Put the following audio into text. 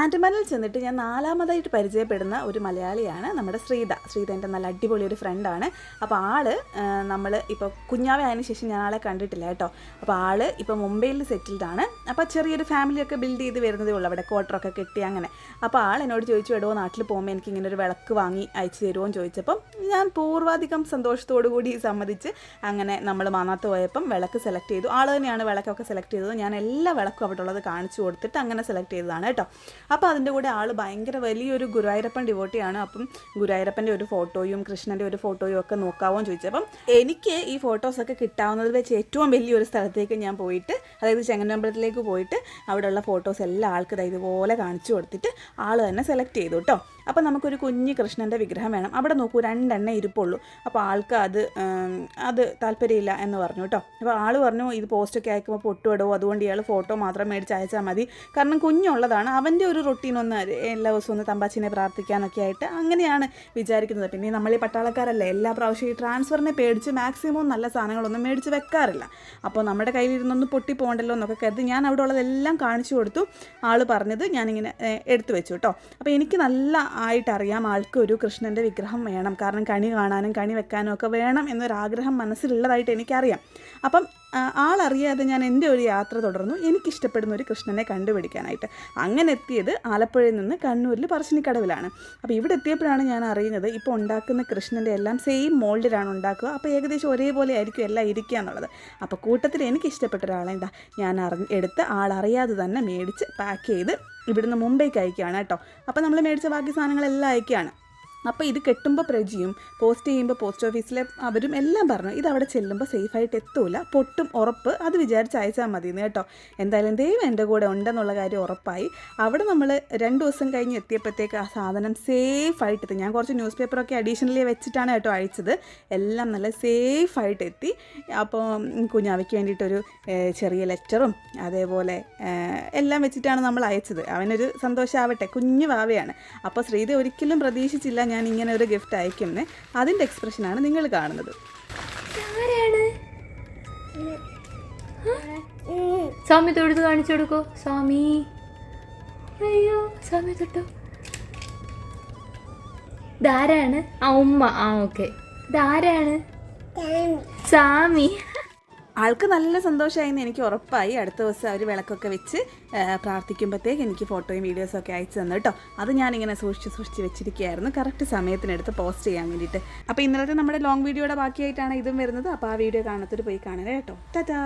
ആൻഡമാനിൽ ചെന്നിട്ട് ഞാൻ നാലാമതായിട്ട് പരിചയപ്പെടുന്ന ഒരു മലയാളിയാണ് നമ്മുടെ ശ്രീത. എൻ്റെ നല്ല അടിപൊളി ഒരു ഫ്രണ്ടാണ്. അപ്പോൾ ആള് നമ്മൾ ഇപ്പോൾ കുഞ്ഞാവെ ആയതിനു ശേഷം ഞാൻ ആളെ കണ്ടിട്ടില്ല കേട്ടോ. അപ്പോൾ ആള് ഇപ്പോൾ മുംബൈയിൽ സെറ്റിൽഡാണ്. അപ്പോൾ ചെറിയൊരു ഫാമിലിയൊക്കെ ബിൽഡ് ചെയ്ത് വരുന്നതേ ഉള്ളൂ, അവിടെ ക്വാർട്ടറൊക്കെ കെട്ടി അങ്ങനെ. അപ്പോൾ ആൾ എന്നോട് ചോദിച്ചു, എടോ നാട്ടിൽ പോകുമ്പോൾ എനിക്ക് ഇങ്ങനെ ഒരു വിളക്ക് വാങ്ങി അയച്ചു തരുമോ എന്ന് ചോദിച്ചപ്പം ഞാൻ പൂർവാധികം സന്തോഷത്തോടു കൂടി സമ്മതിച്ച് അങ്ങനെ നമ്മൾ മാന്നാത്ത് പോയപ്പം വിളക്ക് സെലക്ട് ചെയ്തു. ആൾ തന്നെയാണ് വിളക്കൊക്കെ സെലക്ട് ചെയ്തത്. ഞാൻ എല്ലാ വിളക്കും അവിടെ ഉള്ളത് കാണിച്ചു കൊടുത്തിട്ട് അങ്ങനെ സെലക്ട് ചെയ്തതാണ് കേട്ടോ. അപ്പോൾ അതിൻ്റെ കൂടെ ആൾ ഭയങ്കര വലിയൊരു ഗുരുവായൂരപ്പൻ ഡിവോട്ടിയാണ്. അപ്പം ഗുരുവായൂരപ്പൻ്റെ ഒരു ഫോട്ടോയും കൃഷ്ണൻ്റെ ഒരു ഫോട്ടോയും ഒക്കെ നോക്കാവോ എന്ന് ചോദിച്ചപ്പം എനിക്ക് ഈ ഫോട്ടോസൊക്കെ കിട്ടാവുന്നതിൽ വെച്ച് ഏറ്റവും വലിയൊരു സ്ഥലത്തേക്ക് ഞാൻ പോയിട്ട്, അതായത് ചെങ്ങന്നമ്പലത്തിലേക്ക് പോയിട്ട് അവിടെയുള്ള ഫോട്ടോസ് എല്ലാ ആൾക്ക് ഇതുപോലെ കാണിച്ചു കൊടുത്തിട്ട് ആൾ തന്നെ സെലക്ട് ചെയ്തു കേട്ടോ. അപ്പോൾ നമുക്കൊരു കുഞ്ഞ് കൃഷ്ണൻ്റെ വിഗ്രഹം വേണം. അവിടെ നോക്കൂ, 2 എണ്ണ ഇരിപ്പുള്ളൂ. അപ്പോൾ ആൾക്ക് അത് താല്പര്യമില്ല എന്ന് പറഞ്ഞു കേട്ടോ. അപ്പോൾ ആൾ പറഞ്ഞു, ഇത് പോസ്റ്റൊക്കെ അയക്കുമ്പോൾ പൊട്ടുവിടുമോ, അതുകൊണ്ട് ഇയാൾ ഫോട്ടോ മാത്രം മേടിച്ച് അയച്ചാൽ മതി, കാരണം കുഞ്ഞുള്ളതാണ്, അവൻ്റെ ഒരു റൊട്ടീനൊന്ന് എല്ലാ ദിവസവും ഒന്ന് തമ്പാച്ചിനെ പ്രാർത്ഥിക്കാനൊക്കെ ആയിട്ട് അങ്ങനെയാണ് വിചാരിക്കുന്നത്. പിന്നെ നമ്മൾ ഈ പട്ടാളക്കാരല്ലേ, എല്ലാ പ്രാവശ്യം ഈ ട്രാൻസ്ഫറിനെ പേടിച്ച് മാക്സിമം നല്ല സാധനങ്ങളൊന്നും മേടിച്ച് വെക്കാറില്ല. അപ്പോൾ നമ്മുടെ കയ്യിലിരുന്നൊന്ന് പൊട്ടിപ്പോകണ്ടല്ലോ എന്നൊക്കെ കരുതി ഞാൻ അവിടെ ഉള്ളതെല്ലാം കാണിച്ചു കൊടുത്തു. ആൾ പറഞ്ഞത് ഞാനിങ്ങനെ എടുത്തു വെച്ചു കേട്ടോ. അപ്പോൾ എനിക്ക് നല്ല ആയിട്ടറിയാം ആൾക്ക് ഒരു കൃഷ്ണൻ്റെ വിഗ്രഹം വേണം, കാരണം കണി കാണാനും കണി വെക്കാനും ഒക്കെ വേണം എന്നൊരാഗ്രഹം മനസ്സിലുള്ളതായിട്ട് എനിക്കറിയാം. അപ്പം ആളറിയാതെ ഞാൻ എൻ്റെ ഒരു യാത്ര തുടർന്നു, എനിക്കിഷ്ടപ്പെടുന്ന ഒരു കൃഷ്ണനെ കണ്ടുപിടിക്കാനായിട്ട്. അങ്ങനെ എത്തിയത് ആലപ്പുഴയിൽ നിന്ന് കണ്ണൂരിൽ പറശ്ശിനിക്കടവിലാണ്. അപ്പോൾ ഇവിടെ എത്തിയപ്പോഴാണ് ഞാൻ അറിയുന്നത്, ഇപ്പോൾ ഉണ്ടാക്കുന്ന കൃഷ്ണൻ്റെ എല്ലാം സെയിം മോൾഡിലാണ് ഉണ്ടാക്കുക. അപ്പോൾ ഏകദേശം ഒരേപോലെ ആയിരിക്കും എല്ലാം ഇരിക്കുക എന്നുള്ളത്. അപ്പോൾ കൂട്ടത്തിൽ എനിക്കിഷ്ടപ്പെട്ട ഒരാളെ ഞാൻ എടുത്ത് ആളറിയാതെ തന്നെ മേടിച്ച് പാക്ക് ചെയ്ത് ഇവിടുന്ന് മുംബൈക്ക് അയക്കുകയാണ് കേട്ടോ. അപ്പോൾ നമ്മൾ മേടിച്ച ബാക്കി സാധനങ്ങളെല്ലാം അയക്കുകയാണ്. അപ്പോൾ ഇത് കെട്ടുമ്പോൾ പ്രജിയും പോസ്റ്റ് ചെയ്യുമ്പോൾ പോസ്റ്റ് ഓഫീസിലെ അവരും എല്ലാം പറഞ്ഞു, ഇതവിടെ ചെല്ലുമ്പോൾ സേഫായിട്ട് എത്തൂല, പൊട്ടും ഉറപ്പ്, അത് വിചാരിച്ച് അയച്ചാൽ മതിയെന്ന് കേട്ടോ. എന്തായാലും ദൈവം എൻ്റെ കൂടെ ഉണ്ടെന്നുള്ള കാര്യം ഉറപ്പായി. അവിടെ നമ്മൾ 2 ദിവസം കഴിഞ്ഞ് എത്തിയപ്പോഴത്തേക്ക് ആ സാധനം സേഫായിട്ട് എത്തി. ഞാൻ കുറച്ച് ന്യൂസ് പേപ്പറൊക്കെ അഡീഷണലി വെച്ചിട്ടാണ് കേട്ടോ അയച്ചത്. എല്ലാം നല്ല സേഫായിട്ട് എത്തി. അപ്പോൾ കുഞ്ഞാവയ്ക്ക് വേണ്ടിയിട്ടൊരു ചെറിയ ലെറ്ററും അതേപോലെ എല്ലാം വെച്ചിട്ടാണ് നമ്മൾ അയച്ചത്. അവനൊരു സന്തോഷമാവട്ടെ, കുഞ്ഞു വാവയാണ്. അപ്പോൾ ശ്രീത ഒരിക്കലും പ്രതീക്ഷിച്ചില്ല ഞാൻ ഇങ്ങനെ ഒരു ഗിഫ്റ്റ് അയക്കുന്നത്. അതിൻ്റെ എക്സ്പ്രഷനാണ് നിങ്ങൾ കാണുന്നത്. സ്വാമി തൊഴുത് കാണിച്ചു കൊടുക്കോ. സ്വാമി, അയ്യോ സ്വാമി തൊട്ടോ. ഇതാരാണ്? ഉമ്മ. ഓക്കെ. ഇതാരാണ്? സ്വാമി. ആൾക്ക് നല്ല സന്തോഷമായിന്ന് എനിക്ക് ഉറപ്പായി. അടുത്ത ദിവസം അവർ വിളക്കൊക്കെ വെച്ച് പ്രാർത്ഥിക്കുമ്പോഴത്തേക്ക് എനിക്ക് ഫോട്ടോയും വീഡിയോസൊക്കെ അയച്ചു തന്നു കേട്ടോ. അത് ഞാനിങ്ങനെ സൂക്ഷിച്ച് വെച്ചിരിക്കുകയായിരുന്നു, കറക്റ്റ് സമയത്തിനെടുത്ത് പോസ്റ്റ് ചെയ്യാൻ വേണ്ടിയിട്ട്. അപ്പോൾ ഇന്നലത്തെ നമ്മുടെ ലോങ് വീഡിയോയുടെ ബാക്കിയായിട്ടാണ് ഇതും വരുന്നത്. അപ്പോൾ ആ വീഡിയോ കാണാത്തൊരു പോയി കാണുക കേട്ടോ. ടാറ്റാ.